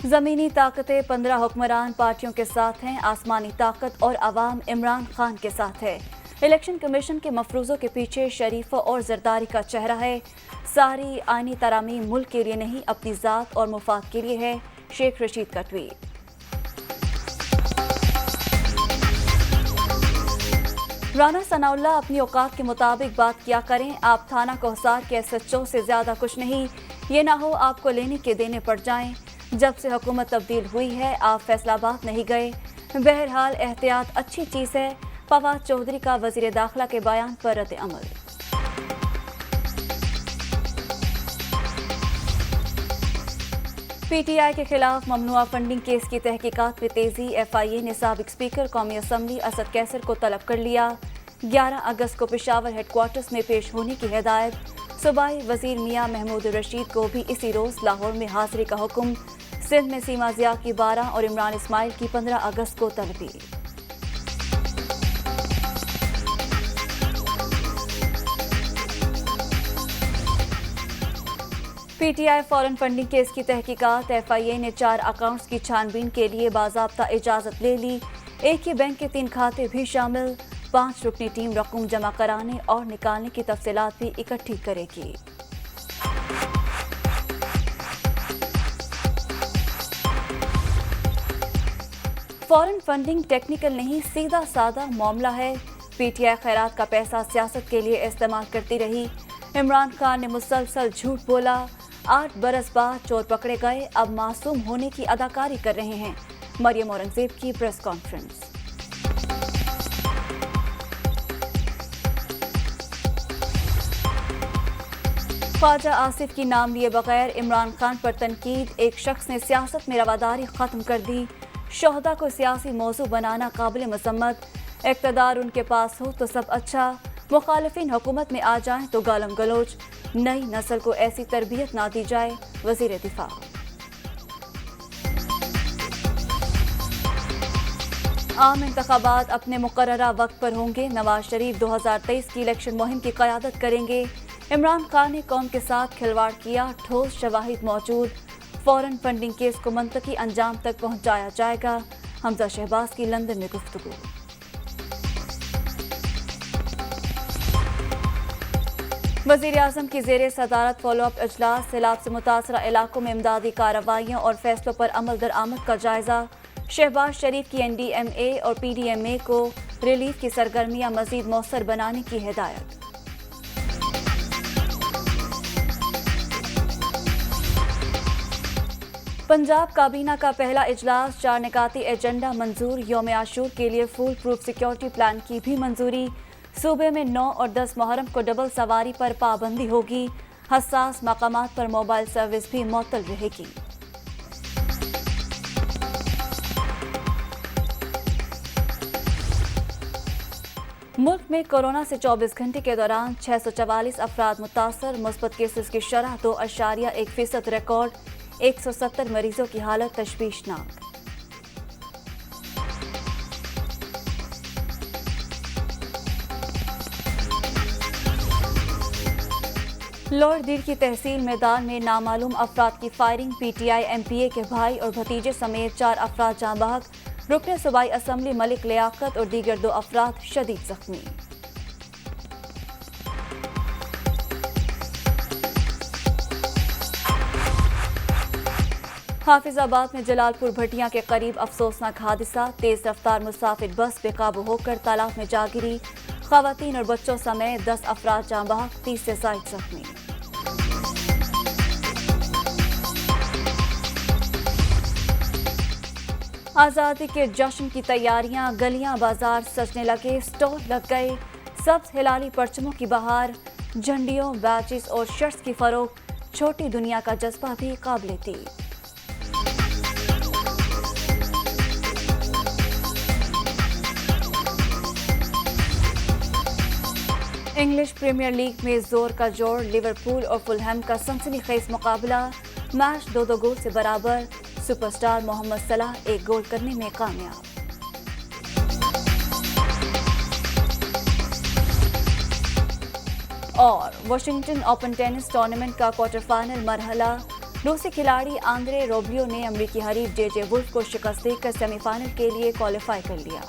जमीनी ताकतें 15 हुक्मरान पार्टियों के साथ हैं। आसमानी ताकत और अवाम इमरान खान के साथ है। इलेक्शन कमीशन के मफरूजों के पीछे शरीफ और जरदारी का चेहरा है। सारी आईनी तरामीम मुल्क के लिए नहीं, अपनी ज़ात और मुफाद के लिए है। शेख रशीद का ट्वीट। राना सनाउल्लाह अपनी औकात के मुताबिक बात किया करें। आप थाना कोहसार के SHO से ज़्यादा कुछ नहीं। ये ना हो आपको लेने के देने पड़ जाएं। जब से हुकूमत तब्दील हुई है आप फैसलाबाद नहीं गए। बहरहाल एहतियात अच्छी चीज़ है। फवाद चौधरी का वज़ीर दाखिला के बयान पर रद्द अमल। PTI के खिलाफ ममनुआ फंडिंग केस की तहकीकात में तेजी। FIA ने साबिक स्पीकर कौमी असम्बली असद कैसर को तलब कर लिया। 11 अगस्त को पेशावर हेडक्वार्टर्स में पेश होने की हिदायत। सूबाई वजीर मियां महमूद रशीद को भी इसी रोज़ लाहौर में हाजिरी का हुक्म। सिंध में सीमा ज़िया की 12 और इमरान इस्माइल की 15 अगस्त को तलबी। PTI फॉरेन फंडिंग केस की तहकीकात। FIA ने 4 अकाउंट्स की छानबीन के लिए बाज़ाब्ता इजाज़त ले ली। एक ही बैंक के 3 खाते भी शामिल। 5 रुकनी टीम रकूम जमा कराने और निकालने की तफसीलात भी इकट्ठी करेगी। फॉरेन फंडिंग टेक्निकल नहीं, सीधा साधा मामला है। PTI खैरात का पैसा सियासत के लिए इस्तेमाल करती रही। इमरान खान ने मुसलसल झूठ बोला। 8 बरस बाद चोर पकड़े गए, अब मासूम होने की अदाकारी कर रहे हैं। मरियम औरंगजेब की प्रेस कॉन्फ्रेंस। ख्वाजा आसिफ की नाम लिए बगैर इमरान खान पर तनकीद। एक शख्स ने सियासत में रवादारी खत्म कर दी। शोहदा को सियासी मौजू बनाना काबिल मजम्मत। इक़्तिदार उनके पास हो तो सब अच्छा, मुखालिफिन हुकूमत में आ जाएं तो गालम गलोच। नई नस्ल को ऐसी तरबियत ना दी जाए। वज़ीर दिफा। आम इंतखाबात अपने मुकर्ररा वक्त पर होंगे। नवाज शरीफ 2023 की इलेक्शन मुहिम की क़यादत करेंगे। इमरान खान ने कौम के साथ खिलवाड़ किया, ठोस शवाहिद मौजूद। फॉरेन फंडिंग केस को मंतकी अंजाम तक पहुंचाया जाएगा। हमजा शहबाज की लंदन में गुफ्तगू। वज़ीर आज़म की ज़ेरे सदारत फॉलोअप इजलास। सैलाब से मुतासरा इलाकों में इमदादी कार्रवाइयों और फैसलों पर अमल दरामद का जायजा। शहबाज शरीफ की NDMA और PDMA को रिलीफ की सरगर्मियां मजीद मौसर बनाने की हिदायत। पंजाब काबीना का पहला इजलास। 4 निकाती एजेंडा मंजूर। यौम आशूर के लिए फुल प्रूफ सिक्योरिटी प्लान की भी मंजूरी। सूबे में 9 और 10 मुहर्रम को डबल सवारी पर पाबंदी होगी। हसास मकामात पर मोबाइल सर्विस भी मुअत्तल रहेगी। मुल्क में कोरोना से 24 घंटे के दौरान 644 अफराद मुतासर। मुस्बत केसेस की शरह 2.1% रिकॉर्ड। 170 मरीजों की हालत तशवीशनाक। लोहरदीर की तहसील मैदान में नामालूम अफराद की फायरिंग। PTI MPA के भाई और भतीजे समेत 4 अफराद जाँ बहक। रुकने सूबाई असम्बली मलिक लियाकत और दीगर 2 अफराद शदीद जख्मी। हाफिजाबाद में जलालपुर भटिया के करीब अफसोसनाक हादसा। तेज रफ्तार मुसाफिर बस बेकाबू होकर तालाब में जा गिरी। खवातीन और बच्चों समेत 10 अफराद जाँ बहक, 30 से ज़ायद जख्मी। आज़ादी के जश्न की तैयारियां। गलियां बाजार सजने लगे, स्टॉल लग गए। सब्ज हिलाली परचमों की बहार। झंडियों, बैचेस और शर्ट्स की फरोख्त। छोटी दुनिया का जज्बा भी काबिल थी। इंग्लिश प्रीमियर लीग में जोर का जोर। लिवरपूल और फुलहैम का सनसनीखेज मुकाबला। मैच 2-2 गोल से बराबर। सुपरस्टार मोहम्मद सलाह 1 गोल करने में कामयाब। और वाशिंगटन ओपन टेनिस टूर्नामेंट का क्वार्टर फाइनल मरहला। रूसी खिलाड़ी आंद्रे रोब्लियो ने अमेरिकी हरीफ जेजे वुल्फ को शिकस्त देकर सेमीफाइनल के लिए क्वालिफाई कर लिया।